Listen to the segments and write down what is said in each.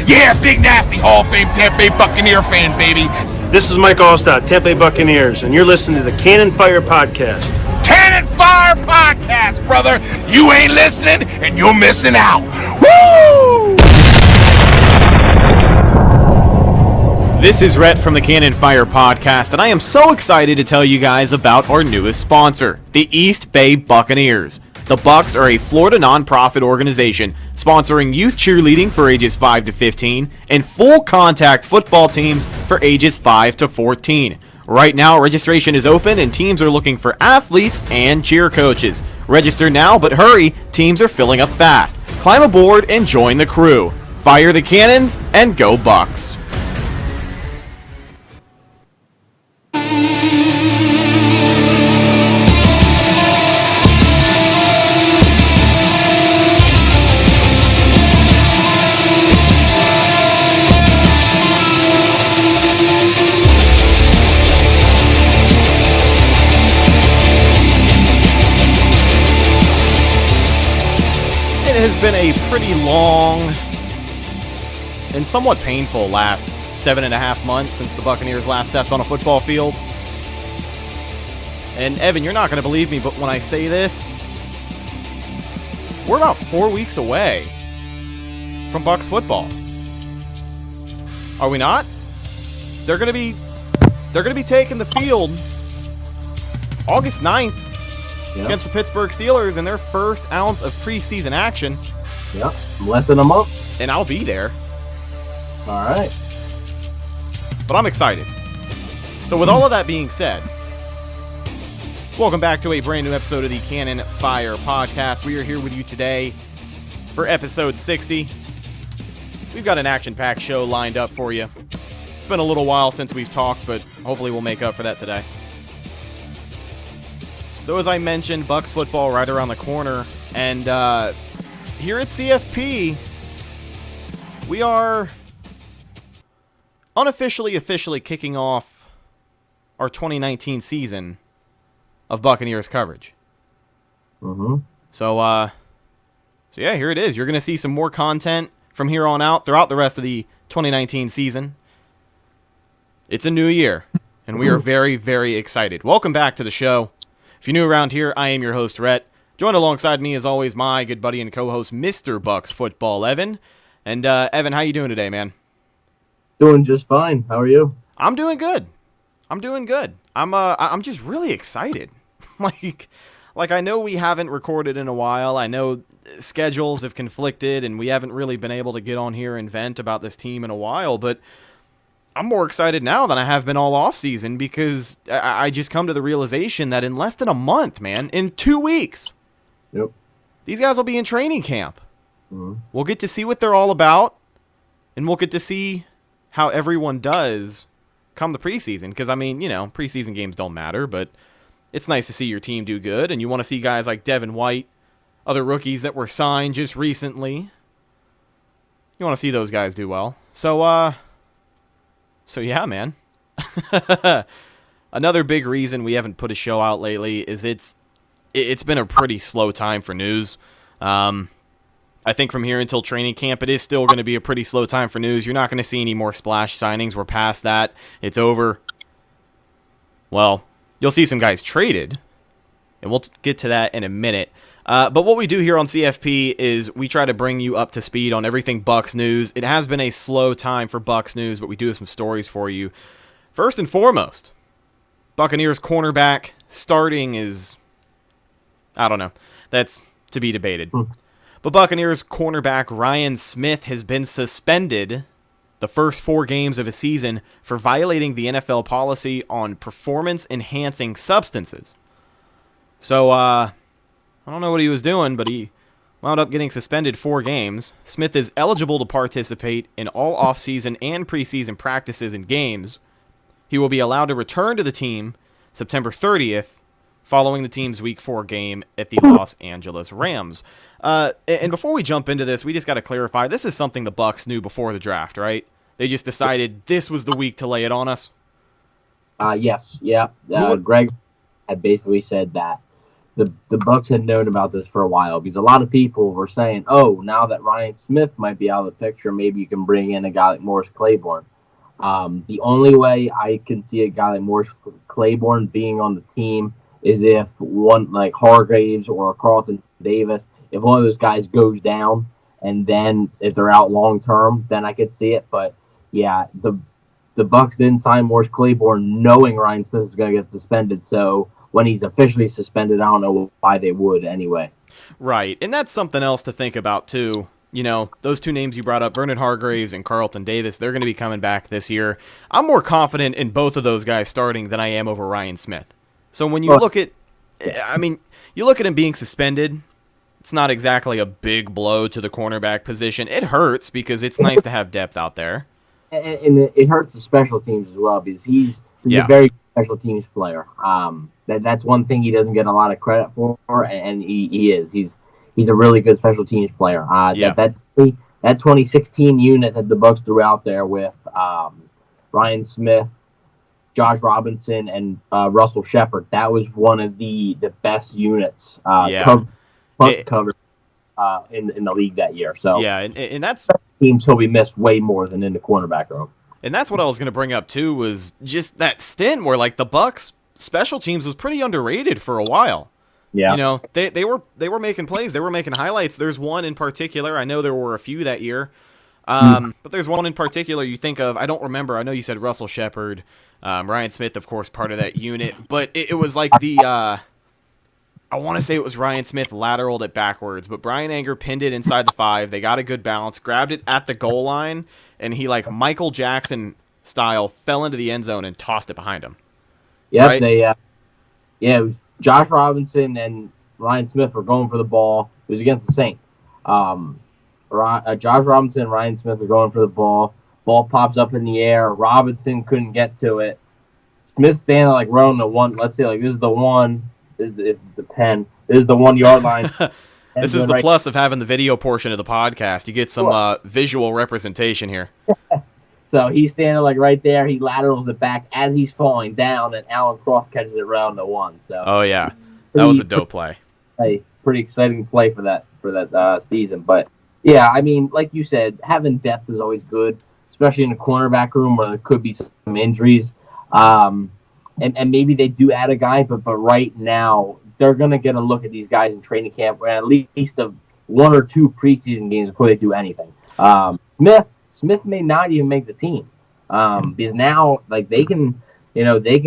Yeah, big nasty Hall of Fame Tampa Bay Buccaneer fan, baby. This is Mike Allstott, Tampa Bay Buccaneers, and you're listening to the Cannon Fire Podcast. Cannon Fire Podcast, brother. You ain't listening, and you're missing out. Woo! This is Rhett from the Cannon Fire Podcast, and I am so excited to tell you guys about our newest sponsor, the East Bay Buccaneers. The Bucs are a Florida nonprofit organization sponsoring youth cheerleading for ages 5 to 15 and full contact football teams for ages 5 to 14. Right now, registration is open and teams are looking for athletes and cheer coaches. Register now, but hurry, teams are filling up fast. Climb aboard and join the crew. Fire the cannons and go Bucs. It has been a pretty long and somewhat painful last 7.5 months since the Buccaneers last stepped on a football field. And Evan, you're not going to believe me, but when I say this, we're about 4 weeks away from Bucs football. Are we not? They're going to be taking the field August 9th. Yep. Against the Pittsburgh Steelers in their first ounce of preseason action. Yep, less than a month. And I'll be there. All right. But I'm excited. So with all of that being said, welcome back to a brand new episode of the Cannon Fire Podcast. We are here with you today for episode 60. We've got an action-packed show lined up for you. It's been a little while since we've talked, but hopefully we'll make up for that today. So as I mentioned, Bucs football right around the corner, and here at CFP, we are officially kicking off our 2019 season of Buccaneers coverage. Mm-hmm. So yeah, here it is. You're going to see some more content from here on out throughout the rest of the 2019 season. It's a new year, and we are very, very excited. Welcome back to the show. If you're new around here, I am your host, Rhett. Joined alongside me, as always, my good buddy and co-host, Mr. Bucs Football, Evan. And, Evan, how you doing today, man? Doing just fine. How are you? I'm doing good. I'm just really excited. like I know we haven't recorded in a while. I know schedules have conflicted, and we haven't really been able to get on here and vent about this team in a while, but I'm more excited now than I have been all offseason because I just come to the realization that in less than a month, man, in 2 weeks, yep, these guys will be in training camp. Mm-hmm. We'll get to see what they're all about, and we'll get to see how everyone does come the preseason. Because, I mean, you know, preseason games don't matter, but it's nice to see your team do good, and you want to see guys like Devin White, other rookies that were signed just recently. You want to see those guys do well. So yeah, man. Another big reason we haven't put a show out lately is it's been a pretty slow time for news. I think from here until training camp, it is still going to be a pretty slow time for news. You're not going to see any more splash signings. We're past that. It's over. Well, you'll see some guys traded, and we'll get to that in a minute. But what we do here on CFP is we try to bring you up to speed on everything Bucs news. It has been a slow time for Bucs news, but we do have some stories for you. First and foremost, Buccaneers cornerback starting is, I don't know, that's to be debated. But Buccaneers cornerback Ryan Smith has been suspended the first 4 games of his season for violating the NFL policy on performance-enhancing substances. So, I don't know what he was doing, but he wound up getting suspended 4 games. Smith is eligible to participate in all offseason and preseason practices and games. He will be allowed to return to the team September 30th, following the team's Week 4 game at the Los Angeles Rams. And before we jump into this, we just got to clarify, this is something the Bucs knew before the draft, right? They just decided this was the week to lay it on us? Yes, yeah. Greg had basically said that the Bucs had known about this for a while because a lot of people were saying, "Oh, now that Ryan Smith might be out of the picture, maybe you can bring in a guy like Morris Claiborne." The only way I can see a guy like Morris Claiborne being on the team is if one like Hargraves or Carlton Davis, if one of those guys goes down, and then if they're out long term, then I could see it. But yeah, the Bucs didn't sign Morris Claiborne knowing Ryan Smith was going to get suspended. So when he's officially suspended, I don't know why they would anyway. Right, and that's something else to think about too. You know, those two names you brought up, Vernon Hargraves and Carlton Davis, they're going to be coming back this year. I'm more confident in both of those guys starting than I am over Ryan Smith. So when you look at, you look at him being suspended, it's not exactly a big blow to the cornerback position. It hurts because it's nice to have depth out there. And it hurts the special teams as well because he's a very good special teams player. That's one thing he doesn't get a lot of credit for, and he is. He's a really good special teams player. That 2016 unit that the Bucs threw out there with Ryan Smith, Josh Robinson, and Russell Shepard, that was one of the best units cover in the league that year. So yeah, and that's teams he'll be missed way more than in the cornerback room. And that's what I was going to bring up too, was just that stint where like the Bucs special teams was pretty underrated for a while. Yeah, you know, they were making plays, they were making highlights. There's one in particular. I know there were a few that year, but there's one in particular you think of. I don't remember. I know you said Russell Shepard, Ryan Smith, of course, part of that unit, but it was like the. I want to say it was Ryan Smith lateraled it backwards, but Brian Anger pinned it inside the 5. They got a good balance, grabbed it at the goal line, and he, like Michael Jackson style, fell into the end zone and tossed it behind him. Yep, right? It was Josh Robinson and Ryan Smith were going for the ball. It was against the Saints. Josh Robinson and Ryan Smith were going for the ball. Ball pops up in the air. Robinson couldn't get to it. Smith standing like running the one. Let's say like this is the one. This is the 10. This is the 1 yard line. This is the plus of having the video portion of the podcast. You get some visual representation here. So he's standing like right there. He laterals it back as he's falling down, and Alan Croft catches it around the 1. So oh yeah, that was a dope play. Pretty exciting play for that season. But yeah, I mean, like you said, having depth is always good, especially in the cornerback room where there could be some injuries. And maybe they do add a guy, but right now they're going to get a look at these guys in training camp, or at least of 1 or 2 preseason games before they do anything. Smith may not even make the team because now like they can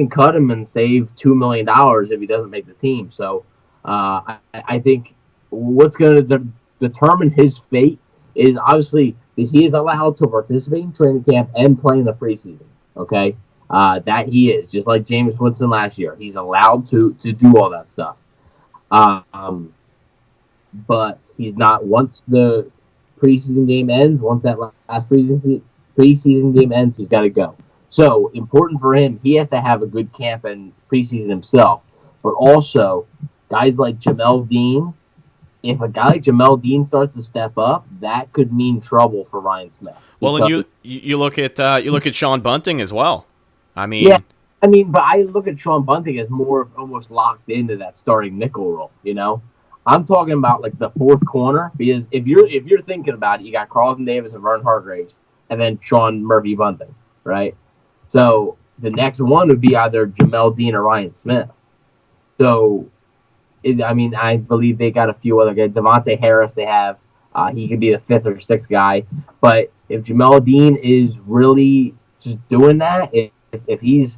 cut him and save $2 million if he doesn't make the team. So I think what's going to determine his fate is obviously because he is allowed to participate in training camp and play in the preseason. Okay. That he is, just like Jameis Winston last year. He's allowed to do all that stuff. But he's not, once the preseason game ends, once that last preseason game ends, he's got to go. So, important for him, he has to have a good camp and preseason himself. But also, guys like Jamel Dean, if a guy like Jamel Dean starts to step up, that could mean trouble for Ryan Smith. Well, and you look at Sean Bunting as well. But I look at Sean Bunting as more of almost locked into that starting nickel role. You know, I'm talking about like the 4th corner because if you're thinking about it, you got Carlton Davis and Vernon Hargraves, and then Sean Murphy Bunting, right? So the next one would be either Jamel Dean or Ryan Smith. So, I believe they got a few other guys. Devontae Harris, they have. He could be the 5th or 6th guy. But if Jamel Dean is really just doing that, if he's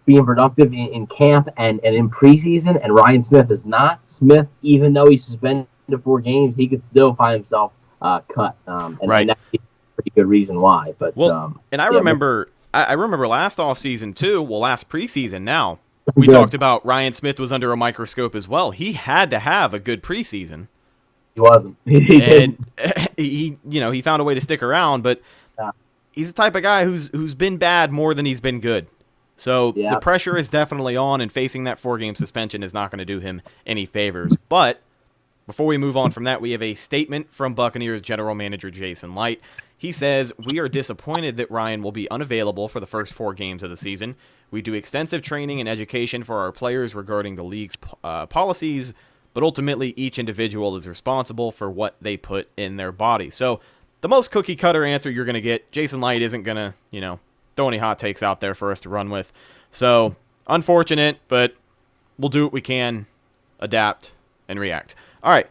being productive in camp and in preseason, and Ryan Smith is not, Smith, even though he's suspended 4 games, he could still find himself cut. And that's a pretty good reason why. But I remember last offseason too. Well, last preseason now. We talked about Ryan Smith was under a microscope as well. He had to have a good preseason. He wasn't. He found a way to stick around, but he's the type of guy who's been bad more than he's been good. So the pressure is definitely on, and facing that 4-game suspension is not going to do him any favors. But before we move on from that, we have a statement from Buccaneers general manager Jason Licht. He says, "We are disappointed that Ryan will be unavailable for the first 4 games of the season. We do extensive training and education for our players regarding the league's policies, but ultimately each individual is responsible for what they put in their body. So the most cookie-cutter answer you're going to get, Jason Light isn't going to, throw any hot takes out there for us to run with. So unfortunate, but we'll do what we can, adapt, and react. All right,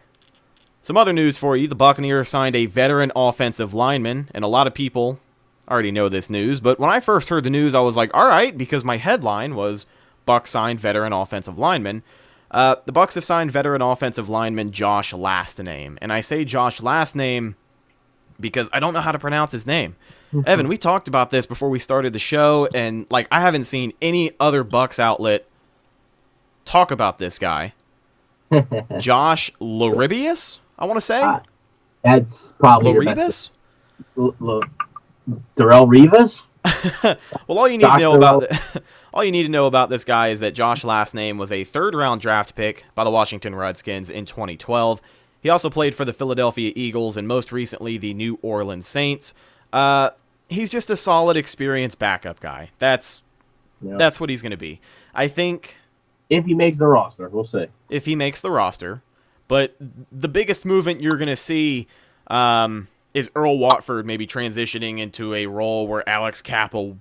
some other news for you. The Buccaneers signed a veteran offensive lineman, and a lot of people already know this news, but when I first heard the news, I was like, all right, because my headline was Bucs signed veteran offensive lineman. The Bucs have signed veteran offensive lineman Josh Lastname, and I say Josh Lastname because I don't know how to pronounce his name. Evan, we talked about this before we started the show, and I haven't seen any other Bucs outlet talk about this guy. Josh Laribius, I want to say. That's probably Laribius? Darrell Rivas? Well, all you need to know about this guy is that Josh Lastname was a third-round draft pick by the Washington Redskins in 2012. He also played for the Philadelphia Eagles and most recently the New Orleans Saints. He's just a solid, experienced backup guy. That's what he's going to be. I think if he makes the roster, we'll see. If he makes the roster, but the biggest movement you're going to see is Earl Watford maybe transitioning into a role where Alex Cappa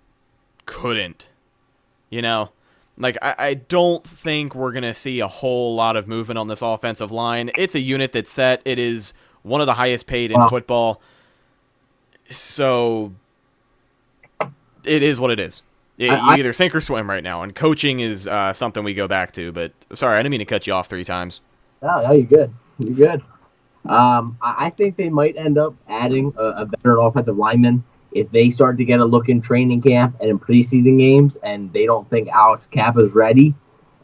couldn't. I don't think we're going to see a whole lot of movement on this offensive line. It's a unit that's set. It is one of the highest paid in football. So it is what it is. You either sink or swim right now, and coaching is something we go back to. But sorry, I didn't mean to cut you off 3 times. No, you're good. You're good. I think they might end up adding a veteran offensive lineman if they start to get a look in training camp and in preseason games, and they don't think Alex Kappa's ready.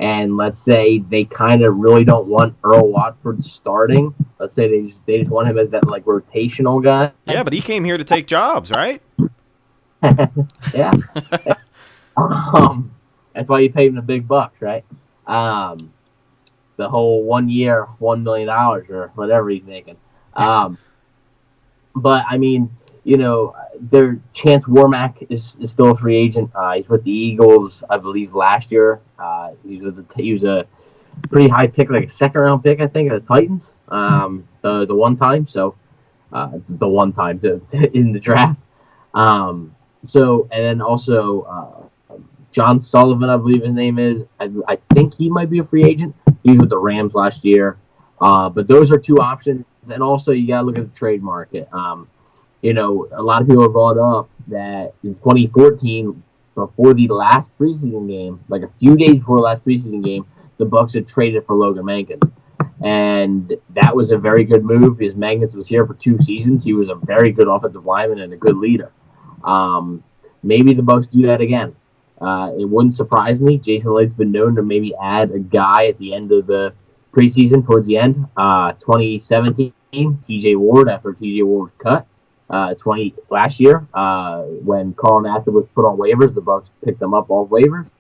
And let's say they kind of really don't want Earl Watford starting. Let's say they just want him as that rotational guy. Yeah, but he came here to take jobs, right? Yeah. That's why you paid him the big bucks, right? The whole 1 year, $1 million or whatever he's making. But I mean, their Chance Warmack is still a free agent. He's with the Eagles, I believe, last year. He was a pretty high pick, like a second-round pick, I think, of the Titans. The one time, in the draft. And then also John Sullivan, I believe his name is. I think he might be a free agent. He was with the Rams last year. But those are 2 options. And also, you got to look at the trade market. A lot of people have brought up that in 2014, before the last preseason game, like a few days before the last preseason game, the Bucs had traded for Logan Mankins. And that was a very good move because Mankins was here for 2 seasons. He was a very good offensive lineman and a good leader. Maybe the Bucs do that again. It wouldn't surprise me. Jason Light's been known to maybe add a guy at the end of the preseason, towards the end. 2017, TJ Ward, after TJ Ward was cut. Last year, when Carl Nassib was put on waivers, the Bucs picked him up off waivers.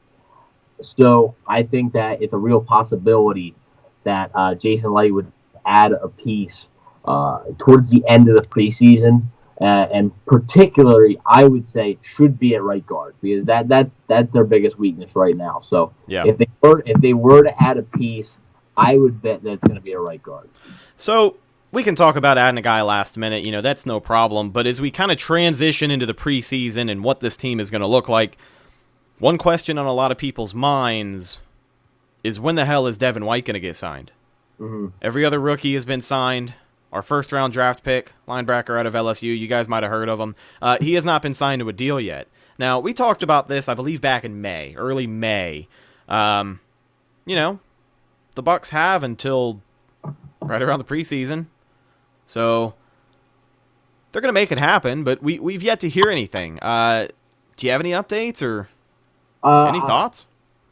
So I think that it's a real possibility that Jason Light would add a piece towards the end of the preseason. And particularly, I would say it should be at right guard because that's their biggest weakness right now. So yeah. if they were to add a piece, I would bet that it's going to be a right guard. So we can talk about adding a guy last minute. That's no problem. But as we kind of transition into the preseason and what this team is going to look like, one question on a lot of people's minds is when the hell is Devin White going to get signed? Mm-hmm. Every other rookie has been signed. Our first-round draft pick, linebacker out of LSU, you guys might have heard of him. He has not been signed to a deal yet. Now, we talked about this, I believe, back in May, early May. The Bucs have until right around the preseason. So they're going to make it happen, but we've yet to hear anything. Do you have any updates or any thoughts?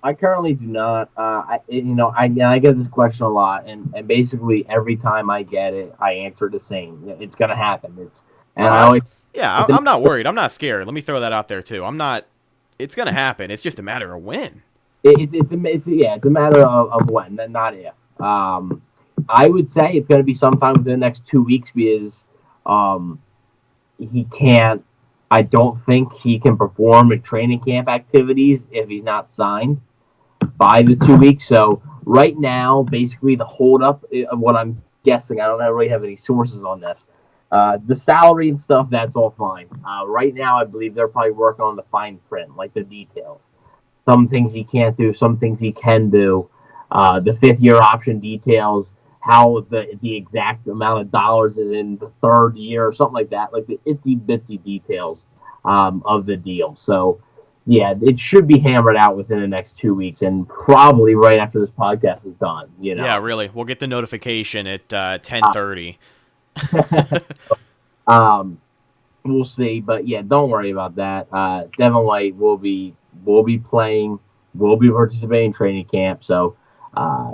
I currently do not. I get this question a lot, and basically every time I get it, I answer the same. It's gonna happen. I'm not worried. I'm not scared. Let me throw that out there too. I'm not. It's gonna happen. It's just a matter of when. It's a matter of when, not if. I would say it's gonna be sometime within the next 2 weeks because he can't. I don't think he can perform in training camp activities if he's not signed by the 2 weeks. So right now, basically the holdup of what I'm guessing, I don't really have any sources on this. The salary and stuff, that's all fine. Right now, I believe they're probably working on the fine print, like the details. Some things he can't do, some things he can do. The 5th-year option details, how the exact amount of dollars is in the 3rd year, or something like that, like the itsy bitsy details of the deal. So, yeah, it should be hammered out within the next 2 weeks, and probably right after this podcast is done. Yeah, really. We'll get the notification at 10:30. We'll see, but yeah, don't worry about that. Devin White will be playing, will be participating in training camp. So,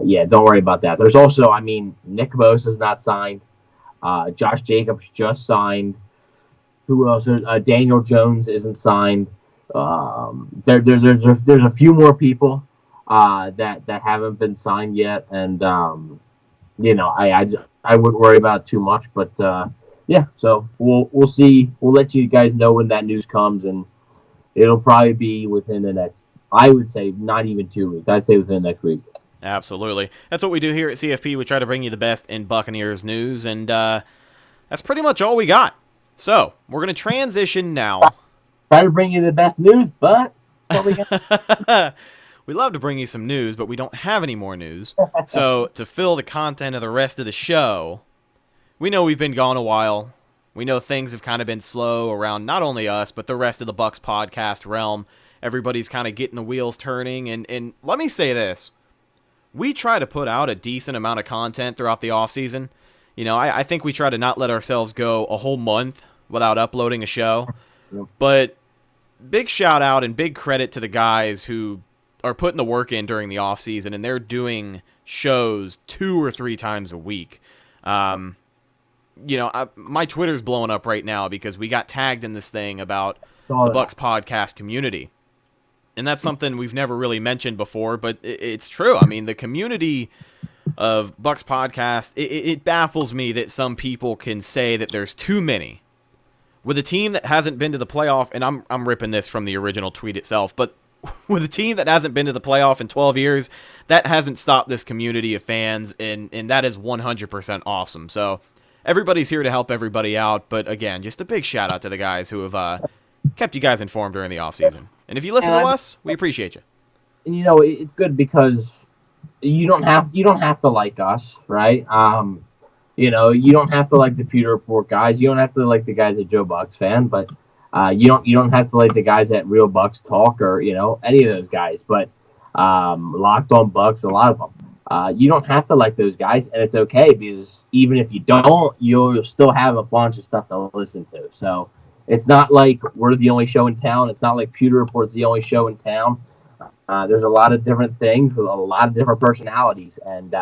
yeah, don't worry about that. There's also, I mean, Nick Bosa is not signed. Josh Jacobs just signed. Who else? Daniel Jones isn't signed. There's a few more people that haven't been signed yet, and I wouldn't worry about it too much, but yeah. So we'll see. We'll let you guys know when that news comes, and it'll probably be within the next. I would say not even 2 weeks. I'd say within the next week. Absolutely. That's what we do here at CFP. We try to bring you the best in Buccaneers news, and that's pretty much all we got. So we're going to transition now. Try to bring you the best news, but we love to bring you some news, but we don't have any more news. So to fill the content of the rest of the show, we know we've been gone a while. We know things have kind of been slow around not only us, but the rest of the Bucs podcast realm. Everybody's kind of getting the wheels turning. And let me say this. We try to put out a decent amount of content throughout the offseason. You know, I think we try to not let ourselves go a whole month without uploading a show. But big shout out and big credit to the guys who are putting the work in during the offseason, and they're doing shows 2 or 3 times a week. My Twitter's blowing up right now because we got tagged in this thing about the Bucs podcast community. And that's something we've never really mentioned before, but it's true. I mean, the community of Bucs podcast, it baffles me that some people can say that there's too many. With a team that hasn't been to the playoff, and I'm ripping this from the original tweet itself, but with a team that hasn't been to the playoff in 12 years, that hasn't stopped this community of fans, and that is 100% awesome. So everybody's here to help everybody out, but again, just a big shout out to the guys who have kept you guys informed during the offseason. And if you listen to us, we appreciate you. And it's good because you don't have to like us, right? You don't have to like the Pewter Report guys. You don't have to like the guys at Joe Bucks fan, but you don't have to like the guys at Real Bucks Talk or any of those guys. But Locked On Bucks, a lot of them. You don't have to like those guys, and it's okay because even if you don't, you'll still have a bunch of stuff to listen to. So it's not like we're the only show in town. It's not like Pewter Report's the only show in town. There's a lot of different things with a lot of different personalities, and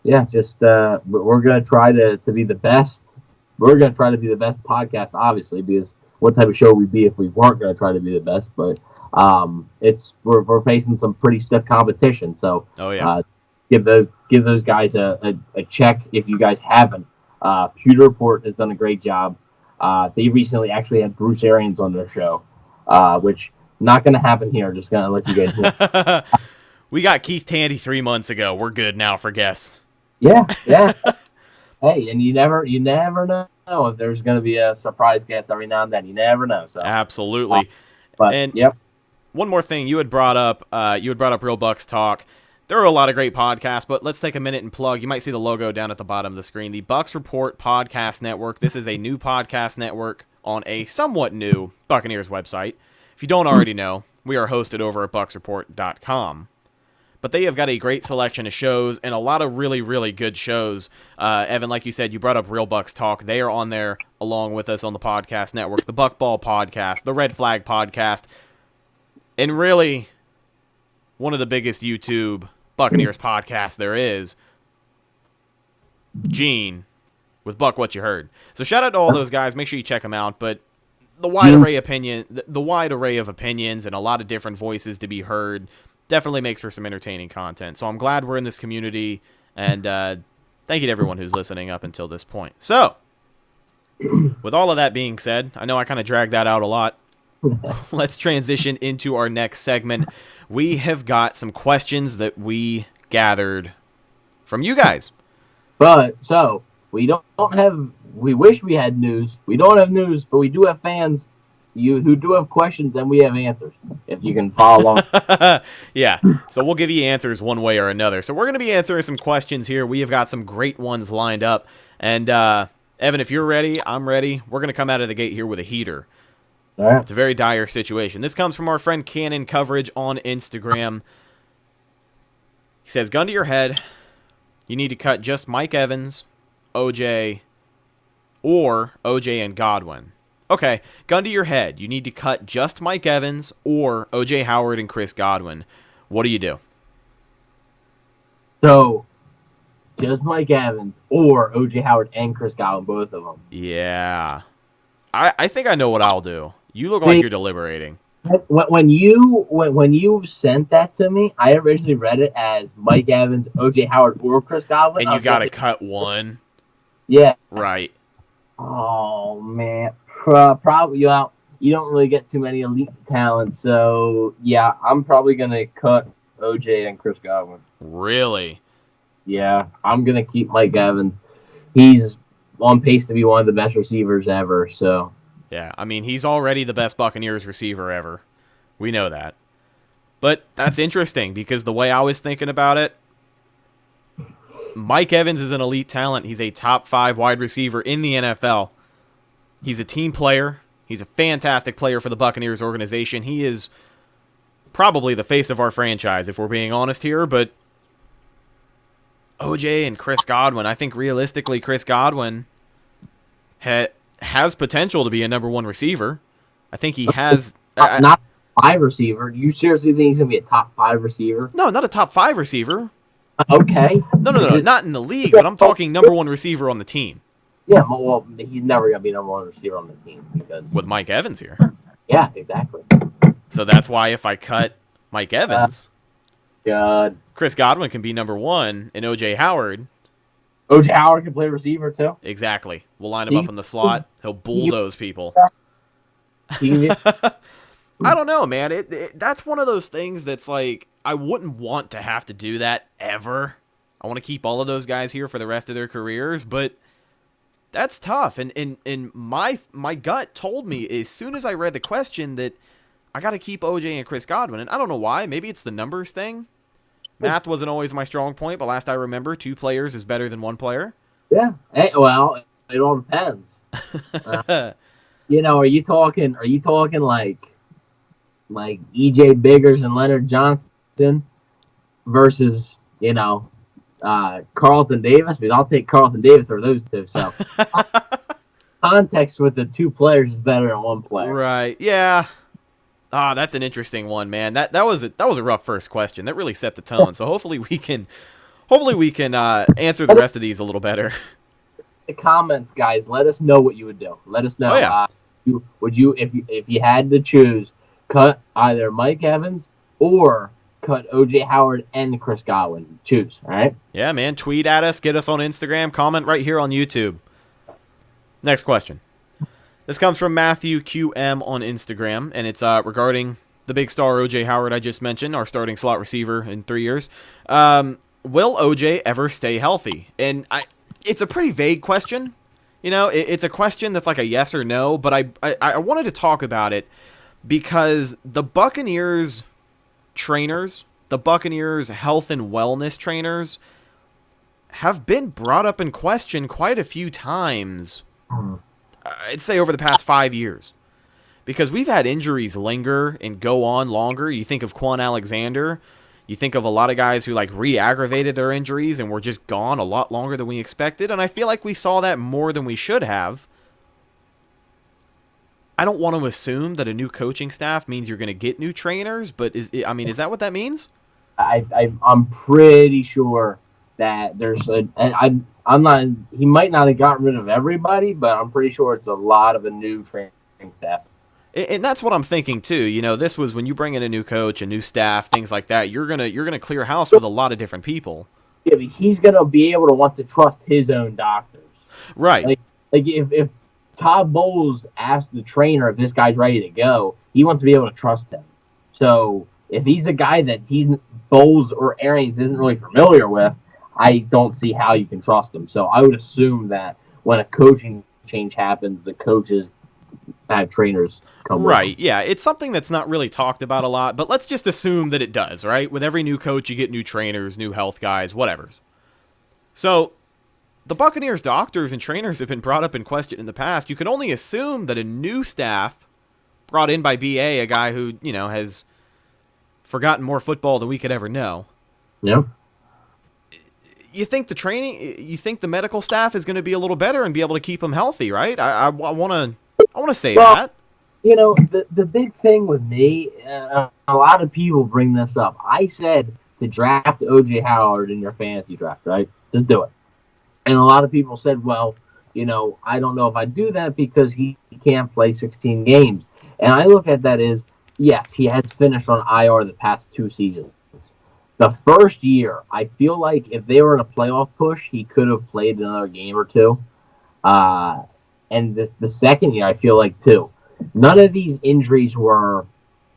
we're gonna try to be the best. We're gonna try to be the best podcast, obviously, because what type of show we'd be if we weren't gonna try to be the best. But we're facing some pretty stiff competition, so give those guys a check if you guys haven't. Pewter Report has done a great job. They recently actually had Bruce Arians on their show, which not going to happen here. Just going to let you guys know. We got Keith Tandy 3 months ago. We're good now for guests. Yeah. Hey, and you never know if there's going to be a surprise guest every now and then. You never know. So absolutely. One more thing you had brought up. Real Bucks Talk. There are a lot of great podcasts, but let's take a minute and plug. You might see the logo down at the bottom of the screen. The Bucs Report Podcast Network. This is a new podcast network on a somewhat new Buccaneers website. If you don't already know, we are hosted over at bucsreport.com. But they have got a great selection of shows and a lot of really, really good shows. Evan, like you said, you brought up Real Bucks Talk. They are on there along with us on the podcast network. The Buck Ball Podcast, the Red Flag Podcast, and really one of the biggest YouTube Buccaneers podcasts there is, Gene, with Buck What You Heard. So shout out to all those guys. Make sure you check them out. But the wide array of opinions and a lot of different voices to be heard definitely makes for some entertaining content. So I'm glad we're in this community, and thank you to everyone who's listening up until this point. So With all of that being said, I know I kind of dragged that out a lot. Let's transition into our next segment. We have got some questions that we gathered from you guys. But so we don't have. We wish we had news. We don't have news, but we do have fans. Who do have questions, and we have answers. If you can follow along. Yeah, so we'll give you answers one way or another. So we're going to be answering some questions here. We have got some great ones lined up. And Evan, if you're ready, I'm ready. We're going to come out of the gate here with a heater. All right. It's a very dire situation. This comes from our friend Cannon Coverage on Instagram. He says, gun to your head, you need to cut just Mike Evans, OJ, or OJ and Godwin. Okay, gun to your head. You need to cut just Mike Evans or O.J. Howard and Chris Godwin. What do you do? So, just Mike Evans or O.J. Howard and Chris Godwin, both of them. Yeah. I think I know what I'll do. You look like you're deliberating. When you sent that to me, I originally read it as Mike Evans, O.J. Howard, or Chris Godwin. And you got to cut one? Yeah. Right. Oh, man. Probably you don't really get too many elite talents, so yeah, I'm probably gonna cut OJ and Chris Godwin. Really? Yeah, I'm gonna keep Mike Evans. He's on pace to be one of the best receivers ever. So yeah, I mean he's already the best Buccaneers receiver ever. We know that, but that's interesting because the way I was thinking about it, Mike Evans is an elite talent. He's a top 5 wide receiver in the NFL. He's a team player. He's a fantastic player for the Buccaneers organization. He is probably the face of our franchise, if we're being honest here. But OJ and Chris Godwin, I think realistically Chris Godwin has potential to be a number 1 receiver. I think he has... not 5 receiver. Do you seriously think he's going to be a top 5 receiver? No, not a top 5 receiver. Okay. No, not in the league, but I'm talking number 1 receiver on the team. Yeah, well, he's never going to be number 1 receiver on the team. Because... With Mike Evans here. Yeah, exactly. So that's why if I cut Mike Evans, God. Chris Godwin can be number 1, and O.J. Howard... O.J. Howard can play receiver, too? Exactly. We'll line him up in the slot. He'll bulldoze people. I don't know, man. That's one of those things that's like, I wouldn't want to have to do that ever. I want to keep all of those guys here for the rest of their careers, but... That's tough, and my gut told me as soon as I read the question that I got to keep OJ and Chris Godwin, and I don't know why. Maybe it's the numbers thing. Math wasn't always my strong point, but last I remember, 2 players is better than 1 player. Yeah. Hey, well, it all depends. Are you talking like E.J. Biggers and Leonard Johnson versus Carlton Davis? Because I'll take Carlton Davis over those 2. So context with the 2 players is better than 1 player. Right. Yeah. Ah, that's an interesting one, man. That was a rough first question. That really set the tone. So hopefully we can answer the rest of these a little better. The comments, guys, let us know what you would do. Let us know. Oh, yeah. Would you if you had to choose, cut either Mike Evans or cut O.J. Howard and Chris Godwin? Choose, all right? Yeah, man. Tweet at us. Get us on Instagram. Comment right here on YouTube. Next question. This comes from Matthew QM on Instagram, and it's regarding the big star O.J. Howard I just mentioned, our starting slot receiver in 3 years. Will O.J. ever stay healthy? And it's a pretty vague question. It's a question that's like a yes or no, but I wanted to talk about it because the Buccaneers trainers, the Buccaneers health and wellness trainers, have been brought up in question quite a few times, I'd say over the past 5 years. Because we've had injuries linger and go on longer. You think of Quan Alexander. You think of a lot of guys who re-aggravated their injuries and were just gone a lot longer than we expected. And I feel like we saw that more than we should have. I don't want to assume that a new coaching staff means you're going to get new trainers, but is that what that means? I'm pretty sure that there's I'm not. He might not have gotten rid of everybody, but I'm pretty sure it's a lot of a new training staff. And that's what I'm thinking too. This was when you bring in a new coach, a new staff, things like that. You're gonna clear house with a lot of different people. Yeah, but he's gonna be able to want to trust his own doctors. Right. Like if Todd Bowles asked the trainer if this guy's ready to go, he wants to be able to trust him. So if he's a guy that Bowles or Arians isn't really familiar with, I don't see how you can trust him. So I would assume that when a coaching change happens, the coaches have trainers come Right, yeah. It's something that's not really talked about a lot, but let's just assume that it does, right? With every new coach, you get new trainers, new health guys, whatever. So the Buccaneers doctors and trainers have been brought up in question in the past. You can only assume that a new staff brought in by BA, a guy who, has forgotten more football than we could ever know. Yeah. You think the medical staff is going to be a little better and be able to keep him healthy, right? I want to say that. The big thing with me, a lot of people bring this up. I said to draft O.J. Howard in your fantasy draft, right? Just do it. And a lot of people said, well, I don't know if I do that because he can't play 16 games. And I look at that as, yes, he has finished on IR the past 2 seasons. The first year, I feel like if they were in a playoff push, he could have played another game or two. And the second year, I feel like, too. None of these injuries were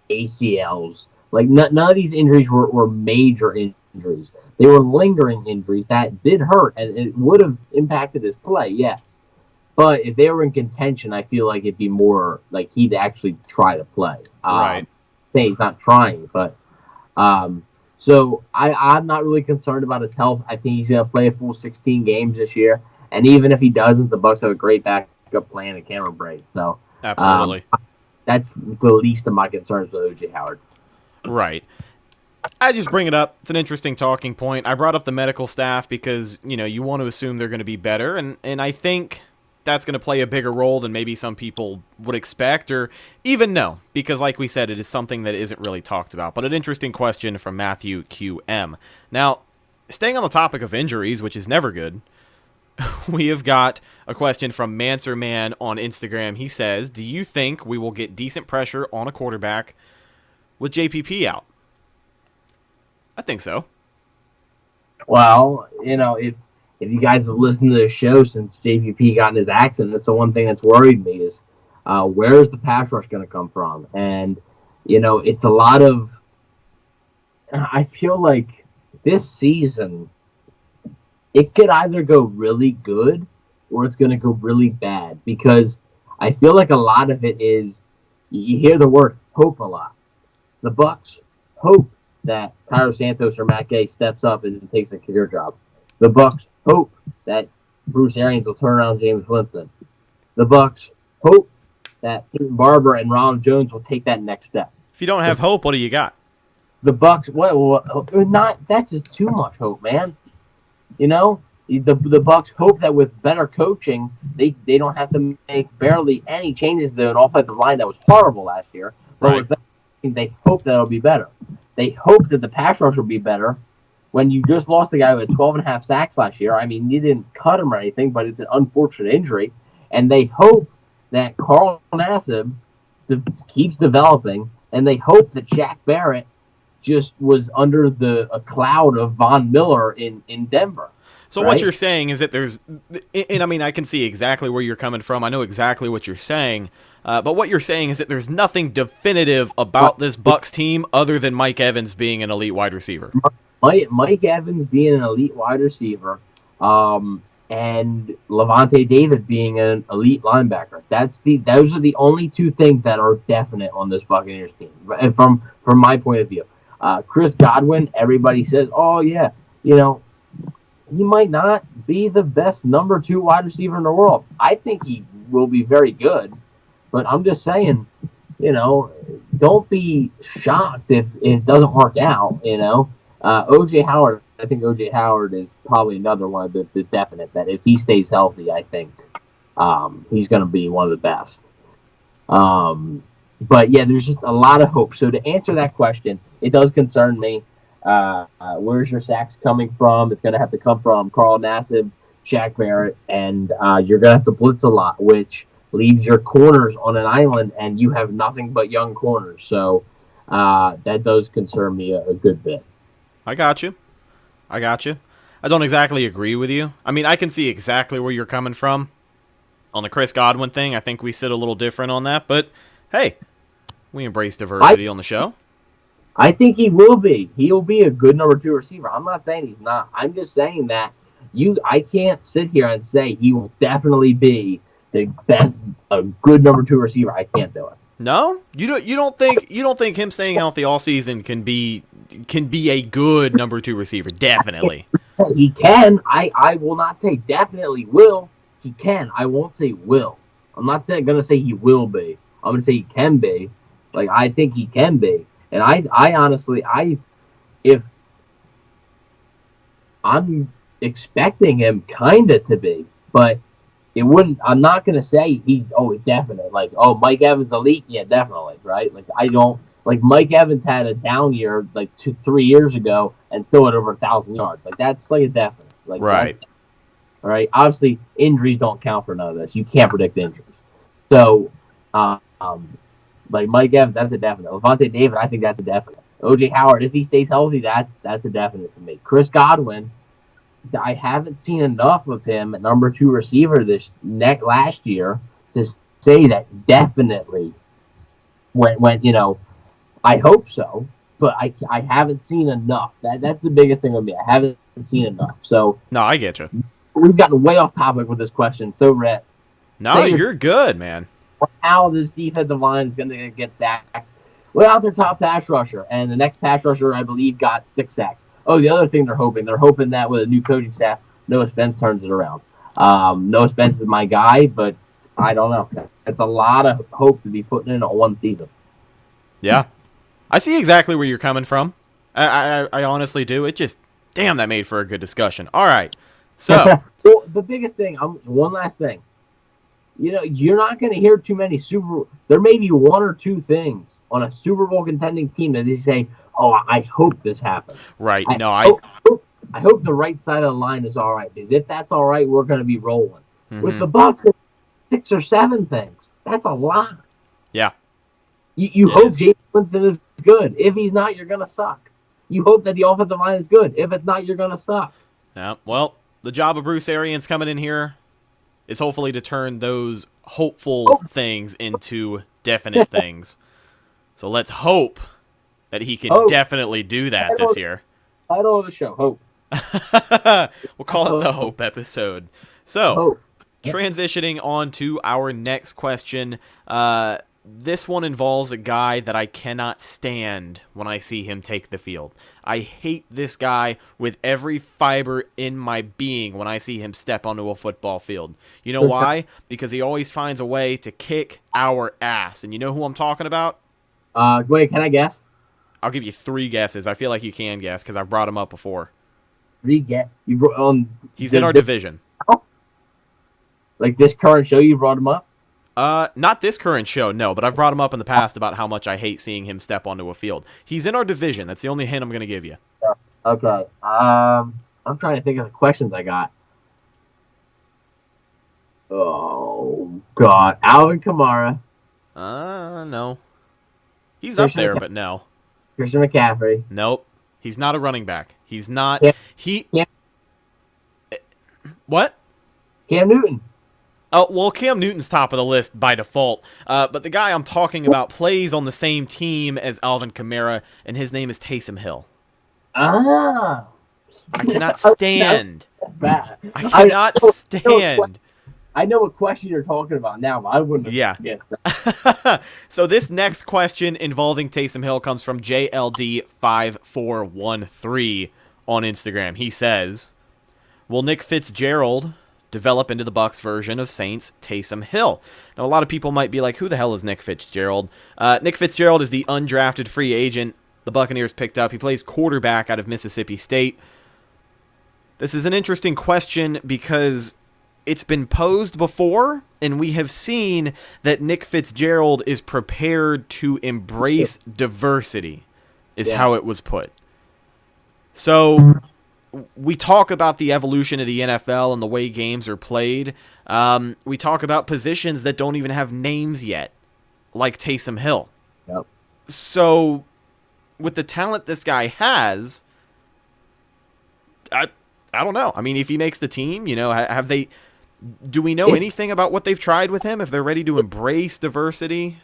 ACLs. Like, none of these injuries were major injuries. They were lingering injuries that did hurt, and it would have impacted his play, yes. But if they were in contention, I feel like it'd be more like he'd actually try to play. Right. Say he's not trying, but so I'm not really concerned about his health. I think he's going to play a full 16 games this year, and even if he doesn't, the Bucs have a great backup plan and Cameron Brate. So absolutely, that's the least of my concerns with O.J. Howard. Right. I just bring it up. It's an interesting talking point. I brought up the medical staff because, you want to assume they're going to be better, and I think that's going to play a bigger role than maybe some people would expect or even know, because like we said, it is something that isn't really talked about. But an interesting question from Matthew QM. Now, staying on the topic of injuries, which is never good, we have got a question from Manserman on Instagram. He says, do you think we will get decent pressure on a quarterback with JPP out? I think so. Well, if you guys have listened to the show since JPP got in his accident, that's the one thing that's worried me is where is the pass rush going to come from? And, it's a lot of – I feel like this season it could either go really good or it's going to go really bad because I feel like a lot of it is you hear the word hope a lot. The Bucs hope that Cairo Santos or Matt Gay steps up and takes the kicker job. The Bucs hope that Bruce Arians will turn around James Winston. The Bucs hope that Peyton Barber and Ronald Jones will take that next step. If you don't have hope, what do you got? The Bucs, that's just too much hope, man. The Bucs hope that with better coaching, they don't have to make barely any changes to an offensive line that was horrible last year. But right. with better coaching, they hope that it'll be better. They hope that the pass rush will be better. When you just lost a guy with 12.5 sacks last year, I mean, you didn't cut him or anything, but it's an unfortunate injury. And they hope that Carl Nassib keeps developing, and they hope that Shaq Barrett just was under a cloud of Von Miller in Denver. So right? What you're saying is that there's – and, I mean, I can see exactly where you're coming from. I know exactly what you're saying. But what you're saying is that there's nothing definitive about this Bucs team other than Mike Evans being an elite wide receiver. Mike Evans being an elite wide receiver, and Levante David being an elite linebacker. Those are the only two things that are definite on this Buccaneers team, from my point of view. Chris Godwin, everybody says, oh yeah, he might not be the best number 2 wide receiver in the world. I think he will be very good. But I'm just saying, don't be shocked if it doesn't work out, O.J. Howard, I think O.J. Howard is probably another one of the definite that if he stays healthy, I think he's going to be one of the best. But, yeah, there's just a lot of hope. So to answer that question, it does concern me. Where's your sacks coming from? It's going to have to come from Carl Nassib, Shaq Barrett, and you're going to have to blitz a lot, which leaves your corners on an island, and you have nothing but young corners. So that does concern me a good bit. I got you. I don't exactly agree with you. I mean, I can see exactly where you're coming from. On the Chris Godwin thing, I think we sit a little different on that. But, hey, we embrace diversity on the show. I think he will be. He'll be a good number 2 receiver. I'm not saying he's not. I'm just saying that I can't sit here and say he will definitely be the best, a good number 2 receiver. I can't do it. No, you don't think him staying healthy all season can be a good number 2 receiver? Definitely. He can. I will not say definitely will. He can. I won't say will. I'm not going to say he will be. I'm going to say he can be. Like, I think he can be. And I honestly, if I'm expecting him kind of to be, but it wouldn't. I'm not gonna say he's definite. Like, Mike Evans elite, yeah, definitely, right? Like, I don't like Mike Evans had a down year like 3 years ago and still had over 1,000 yards. Like, that's like a definite. Like, right. All right. Obviously, injuries don't count for none of this. You can't predict injuries. So, like Mike Evans, that's a definite. Levante David, I think that's a definite. O.J. Howard, if he stays healthy, that's a definite for me. Chris Godwin, I haven't seen enough of him at number 2 receiver last year to say that definitely when I hope so, but I haven't seen enough. That's the biggest thing with me. I haven't seen enough. So no, I get you. We've gotten way off topic with this question. So, Rhett. No, you're good, man. How this defensive line is going to get sacked without their top pass rusher, and the next pass rusher, I believe, got 6 sacks. Oh, the other thing they're hoping that with a new coaching staff, Noah Spence turns it around. Noah Spence is my guy, but I don't know. It's a lot of hope to be putting in on one season. Yeah, I see exactly where you're coming from. I honestly do. It just, damn, that made for a good discussion. All right, so well, the biggest thing, one last thing. You're not going to hear too many there may be 1 or 2 things on a Super Bowl contending team that they say, I hope this happens. Right. I hope the right side of the line is all right. Because if that's all right, we're going to be rolling. Mm-hmm. With the Bucs, 6 or 7 things. That's a lot. Yeah. You hope James Winston is good. If he's not, you're going to suck. You hope that the offensive line is good. If it's not, you're going to suck. Yeah. Well, the job of Bruce Arians coming in here is hopefully to turn those hopeful things into definite things. So let's hope that he can definitely do that this year. Title of the show, Hope. We'll call it the Hope episode. So, transitioning on to our next question. This one involves a guy that I cannot stand when I see him take the field. I hate this guy with every fiber in my being when I see him step onto a football field. You know why? Because he always finds a way to kick our ass. And you know who I'm talking about? Wait, can I guess? I'll give you 3 guesses. I feel like you can guess because I've brought him up before. 3 guess? He's in our division. Like this current show, you brought him up? Not this current show, no, but I've brought him up in the past about how much I hate seeing him step onto a field. He's in our division. That's the only hint I'm going to give you. Okay. I'm trying to think of the questions I got. Oh, God. Alvin Kamara. No. He's up there, but no. Christian McCaffrey. Nope. He's not a running back. He's not. What? Cam Newton. Oh, well, Cam Newton's top of the list by default. But the guy I'm talking about plays on the same team as Alvin Kamara, and his name is Taysom Hill. Ah. I cannot stand. I cannot stand. I know what question you're talking about now, but I wouldn't have guessed that. So this next question involving Taysom Hill comes from JLD5413 on Instagram. He says, will Nick Fitzgerald develop into the Bucs version of Saints Taysom Hill? Now, a lot of people might be like, who the hell is Nick Fitzgerald? Nick Fitzgerald is the undrafted free agent the Buccaneers picked up. He plays quarterback out of Mississippi State. This is an interesting question because it's been posed before, and we have seen that Nick Fitzgerald is prepared to embrace diversity, is how it was put. So we talk about the evolution of the NFL and the way games are played. We talk about positions that don't even have names yet, like Taysom Hill. Yep. So with the talent this guy has, I don't know. I mean, if he makes the team, have they Do we know anything about what they've tried with him? If they're ready to embrace diversity?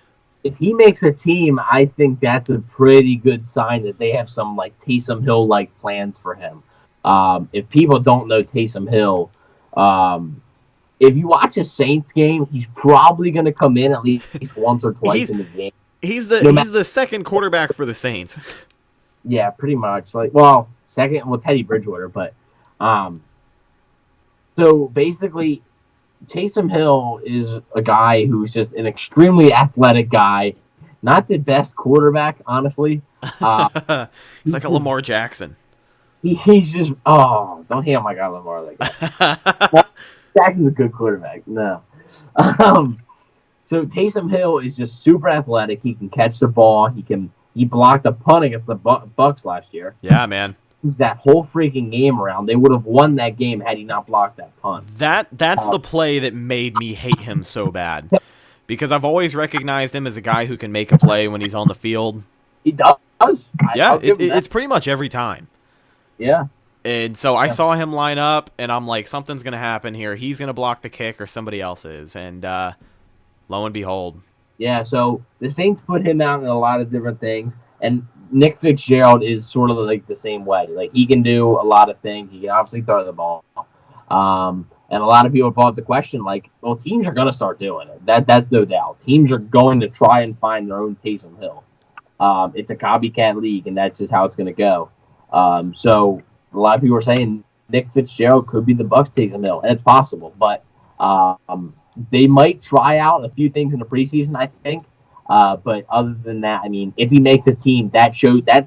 If he makes a team, I think that's a pretty good sign that they have some like Taysom Hill like plans for him. If people don't know Taysom Hill, if you watch a Saints game, he's probably going to come in at least once or twice in the game. He's the second quarterback for the Saints. Yeah, pretty much. Like, well, second with Teddy Bridgewater, but so basically, Taysom Hill is a guy who's just an extremely athletic guy, not the best quarterback, honestly. He's like a Lamar Jackson. He's just don't hate on my guy Lamar like that. Jackson's a good quarterback. No. So Taysom Hill is just super athletic. He can catch the ball. He blocked a punt against the Bucs last year. Yeah, man. That whole freaking game around. They would have won that game had he not blocked that punt. That's the play that made me hate him so bad. Because I've always recognized him as a guy who can make a play when he's on the field. He does. Yeah, it's pretty much every time. Yeah. And so I saw him line up, and I'm like, something's going to happen here. He's going to block the kick or somebody else is. And lo and behold. Yeah, so the Saints put him out in a lot of different things. And Nick Fitzgerald is sort of like the same way. Like, he can do a lot of things. He can obviously throw the ball. And a lot of people brought up the question, like, well, teams are going to start doing it. That's no doubt. Teams are going to try and find their own Taysom Hill. It's a copycat league, and that's just how it's going to go. So a lot of people are saying Nick Fitzgerald could be the Bucs Taysom Hill, and it's possible. But they might try out a few things in the preseason, I think. But other than that, I mean, if he makes the team, that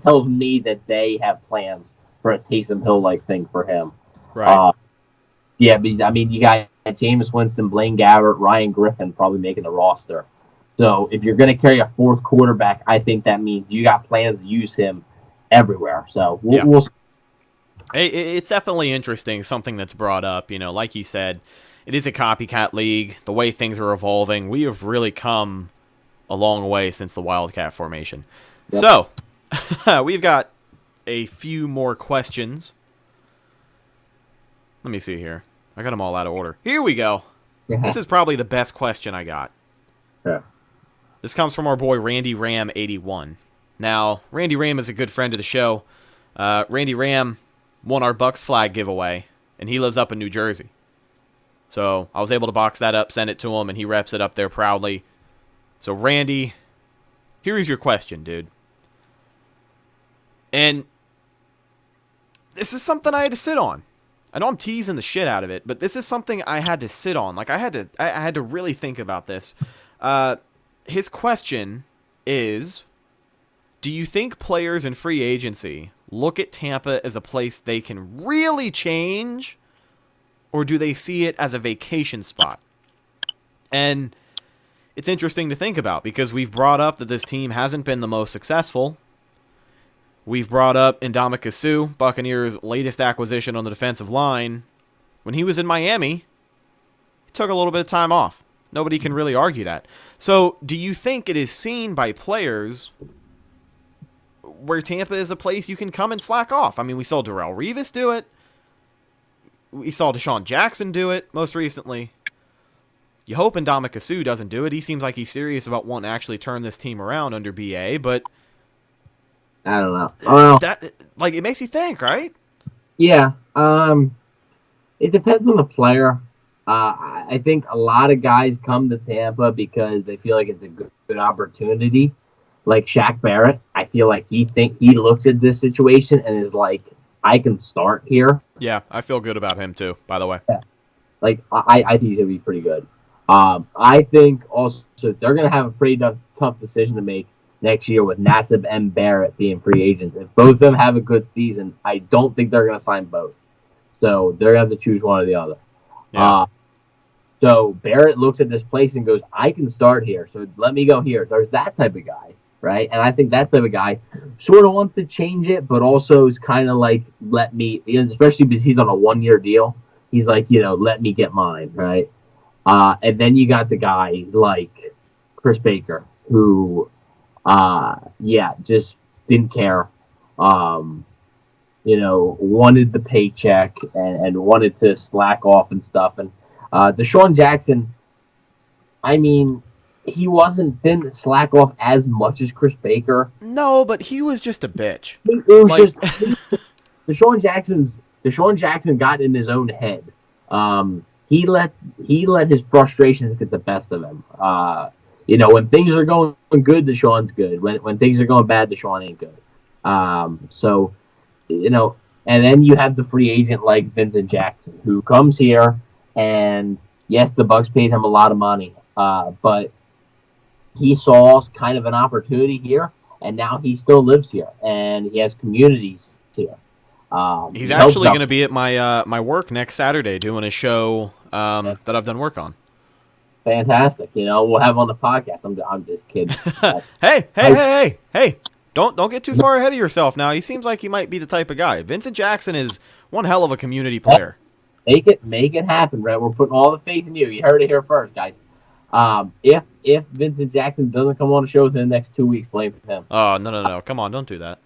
tells me that they have plans for a Taysom Hill-like thing for him. Right. Yeah, but, I mean, you got Jameis Winston, Blaine Gabbert, Ryan Griffin probably making the roster. So if you're going to carry a fourth quarterback, I think that means you got plans to use him everywhere. So we'll see. It's definitely interesting, something that's brought up. You know, like you said, it is a copycat league. The way things are evolving, we have really come a long way since the Wildcat formation. Yep. So we've got a few more questions. Let me see here. I got them all out of order. Here we go. This is probably the best question I got. Yeah. This comes from our boy Randy Ram 81. Now, Randy Ram is a good friend of the show. Randy Ram won our Bucs flag giveaway, and he lives up in New Jersey. So I was able to box that up, send it to him, and he reps it up there proudly. So Randy, here is your question, dude. And this is something I had to sit on. I know I'm teasing the shit out of it, but this is something I had to sit on. Like I had to really think about this. His question is, do you think players in free agency look at Tampa as a place they can really change, or do they see it as a vacation spot? And it's interesting to think about because we've brought up that this team hasn't been the most successful. We've brought up Ndamukong Suh, Buccaneers' latest acquisition on the defensive line. When he was in Miami, he took a little bit of time off. Nobody can really argue that. So, do you think it is seen by players where Tampa is a place you can come and slack off? I mean, we saw Darrelle Revis do it. We saw Deshaun Jackson do it most recently. You hope Ndamukong Suh doesn't do it. He seems like he's serious about wanting to actually turn this team around under BA, but I don't know. It makes you think, right? Yeah. It depends on the player. I think a lot of guys come to Tampa because they feel like it's a good opportunity. Like Shaq Barrett, I feel like he looks at this situation and is like, I can start here. Yeah, I feel good about him too, by the way. Yeah. Like, I think he's going to be pretty good. I think also they're going to have a pretty tough decision to make next year with Nassib and Barrett being free agents. If both of them have a good season, I don't think they're going to sign both. So they're going to have to choose one or the other. Yeah. So Barrett looks at this place and goes, I can start here, so let me go here. There's that type of guy, right? And I think that type of guy sort of wants to change it, but also is kind of like, let me, especially because he's on a 1-year deal, he's like, let me get mine, right? And then you got the guy like Chris Baker, who, just didn't care, wanted the paycheck and wanted to slack off and stuff. And Deshaun Jackson, I mean, didn't slack off as much as Chris Baker. No, but he was just a bitch. It was Like, Deshaun Jackson got in his own head. He let his frustrations get the best of him. When things are going good, Deshaun's good. When things are going bad, Deshaun ain't good. And then you have the free agent like Vincent Jackson, who comes here, and yes, the Bucs paid him a lot of money, but he saw kind of an opportunity here, and now he still lives here, and he has communities here. he's actually going to be at my work next Saturday doing a show that I've done work on. Fantastic. We'll have on the podcast. I'm just kidding. Hey. Don't get too far ahead of yourself now. He seems like he might be the type of guy. Vincent Jackson is one hell of a community player. Make it happen, Rhett. We're putting all the faith in you. You heard it here first, guys. If Vincent Jackson doesn't come on the show within the next 2 weeks, blame him. Oh, no. Come on, don't do that.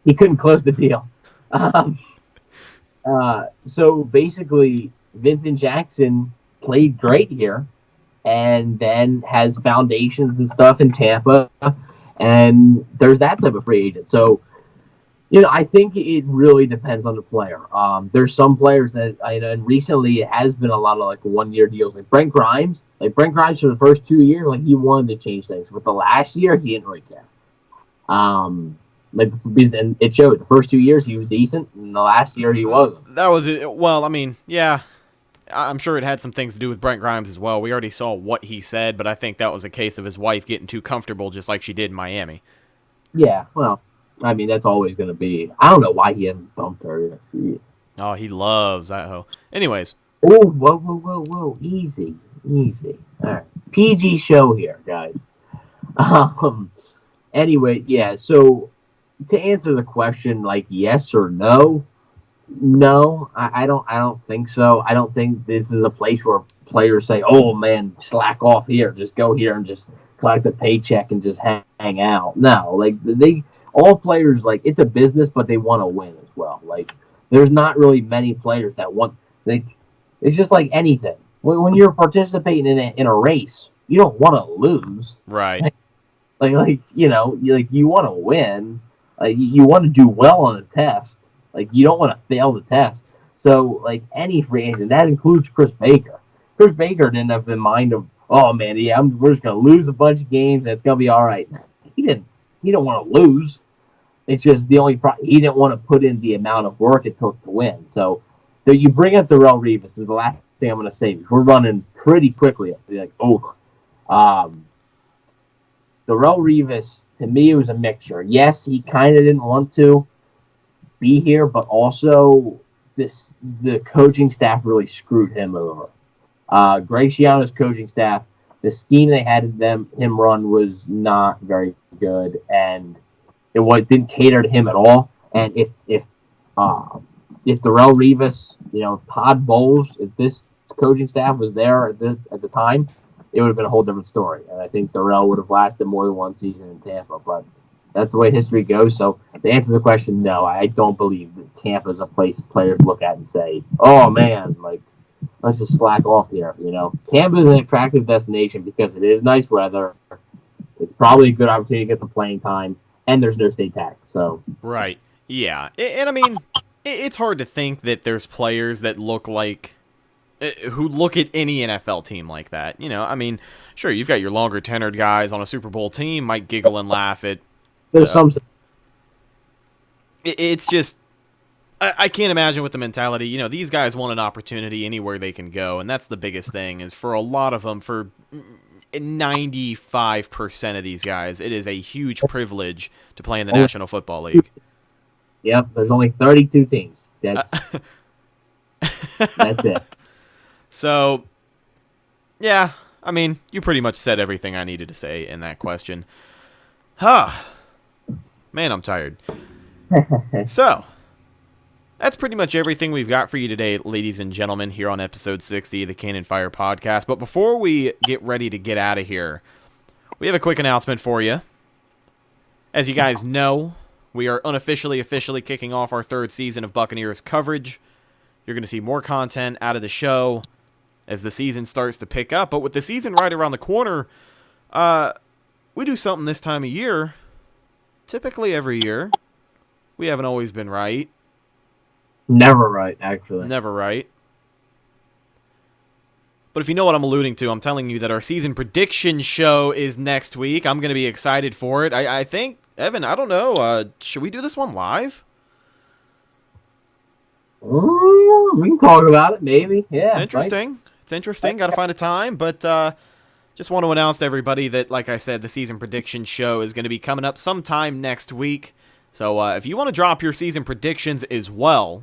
He couldn't close the deal. So basically, Vincent Jackson played great here, and then has foundations and stuff in Tampa, and there's that type of free agent. So, I think it really depends on the player. There's some players that and recently it has been a lot of like 1 year deals, like Brent Grimes. Like Brent Grimes for the first 2 years, like he wanted to change things, but the last year he didn't really care. And it showed. The first 2 years he was decent, and the last year he wasn't. That was it. Well, I mean, yeah. I'm sure it had some things to do with Brent Grimes as well. We already saw what he said, but I think that was a case of his wife getting too comfortable, just like she did in Miami. Yeah, well, I mean, that's always going to be. I don't know why he hasn't bumped her. Oh, he loves that hoe. Anyways. Oh, whoa. Easy. All right. PG show here, guys. Anyway, yeah, so to answer the question, like, yes or no, I don't think so. I don't think this is a place where players say, "Oh man, slack off here. Just go here and just collect a paycheck and just hang out." No, like all players, like, it's a business, but they want to win as well. Like, there's not really many players that want. Like, it's just like anything. When you're participating in a race, you don't want to lose, right? You want to win. Like, you want to do well on a test. Like, you don't want to fail the test. So, like, any free agent, that includes Chris Baker. Chris Baker didn't have in mind of, oh, man, yeah, we're just going to lose a bunch of games and it's going to be all right. He didn't want to lose. It's just he didn't want to put in the amount of work it took to win. So you bring up Darrelle Revis is the last thing I'm going to say. We're running pretty quickly. Like, Darrelle Revis, to me, it was a mixture. Yes, he kind of didn't want to be here, but also the coaching staff really screwed him over. Greg Schiano's coaching staff, the scheme they had him run was not very good, and it didn't cater to him at all. And if Darrelle Revis, Todd Bowles, if this coaching staff was there at the time, it would have been a whole different story. And I think Darrelle would have lasted more than one season in Tampa, but that's the way history goes. So to answer the question, no, I don't believe that Tampa is a place players look at and say, "Oh man, like, let's just slack off here." Tampa is an attractive destination because it is nice weather. It's probably a good opportunity to get the playing time, and there's no state tax. So right, yeah, and I mean, it's hard to think that there's players that look like who look at any NFL team like that. I mean, sure, you've got your longer tenured guys on a Super Bowl team might giggle and laugh at. There's some. It's just, I can't imagine with the mentality. These guys want an opportunity anywhere they can go, and that's the biggest thing. Is for a lot of them, for 95% of these guys, it is a huge privilege to play in the National Football League. Yep, there's only 32 teams. That's it. So, yeah, I mean, you pretty much said everything I needed to say in that question. Man, I'm tired. So, that's pretty much everything we've got for you today, ladies and gentlemen, here on episode 60 of the Cannon Fire Podcast. But before we get ready to get out of here, we have a quick announcement for you. As you guys know, we are officially kicking off our third season of Buccaneers coverage. You're going to see more content out of the show as the season starts to pick up. But with the season right around the corner, we do something this time of year. Typically every year. We haven't always been right. Never right, actually. Never right. But if you know what I'm alluding to, I'm telling you that our season prediction show is next week. I'm going to be excited for it. I think, Evan, I don't know. Should we do this one live? We can talk about it, maybe. Yeah. It's interesting. Right? It's interesting. Got to find a time. But just want to announce to everybody that, like I said, the season prediction show is going to be coming up sometime next week. So if you want to drop your season predictions as well,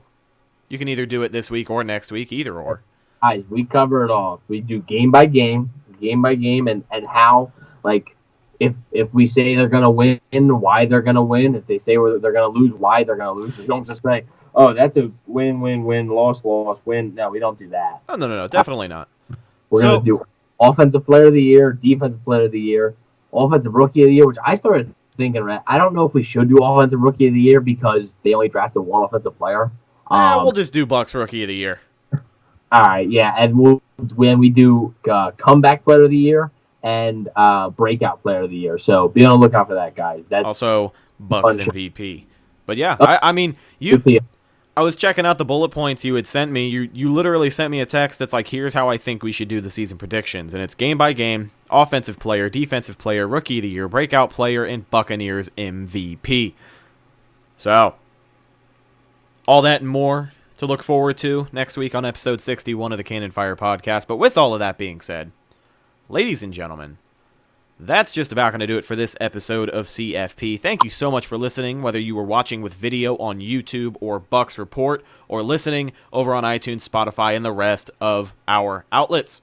you can either do it this week or next week, either or. Guys, we cover it all. We do game by game, and how, like, if we say they're going to win, why they're going to win. If they say they're going to lose, why they're going to lose. We don't just say, oh, that's a win, loss, win. No, we don't do that. Oh, no, definitely not. We're going to do offensive player of the year, defensive player of the year, offensive rookie of the year, which I started thinking, I don't know if we should do offensive rookie of the year because they only drafted one offensive player. We'll just do Bucs rookie of the year. All right, yeah, and when we do comeback player of the year and breakout player of the year. So be on the lookout for that, guys. That's also Bucs MVP. But yeah, I mean, I was checking out the bullet points you had sent me. You literally sent me a text that's like, here's how I think we should do the season predictions. And it's game by game, offensive player, defensive player, rookie of the year, breakout player, and Buccaneers MVP. So, all that and more to look forward to next week on episode 61 of the Cannon Fire Podcast. But with all of that being said, ladies and gentlemen, that's just about going to do it for this episode of CFP. Thank you so much for listening, whether you were watching with video on YouTube or Bucs Report, or listening over on iTunes, Spotify, and the rest of our outlets.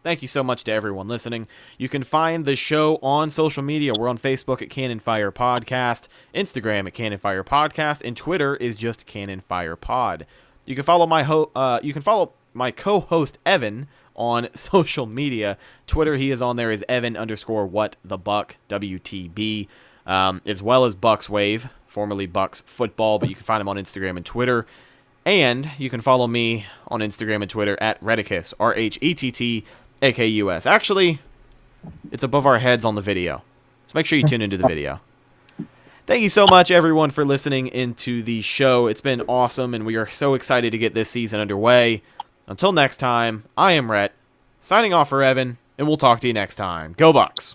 Thank you so much to everyone listening. You can find the show on social media. We're on Facebook at Cannon Fire Podcast, Instagram at Cannon Fire Podcast, and Twitter is just Cannon Fire Pod. You can follow my co-host Evan on social media. Twitter, he is on there as Evan_WhatTheBuck, WTB, as well as Bucs Wave, formerly Bucs Football, but you can find him on Instagram and Twitter. And you can follow me on Instagram and Twitter at Retticus, RHETTAKUS. Actually, it's above our heads on the video, so make sure you tune into the video. Thank you so much, everyone, for listening into the show. It's been awesome, and we are so excited to get this season underway. Until next time, I am Rhett, signing off for Evan, and we'll talk to you next time. Go Bucs!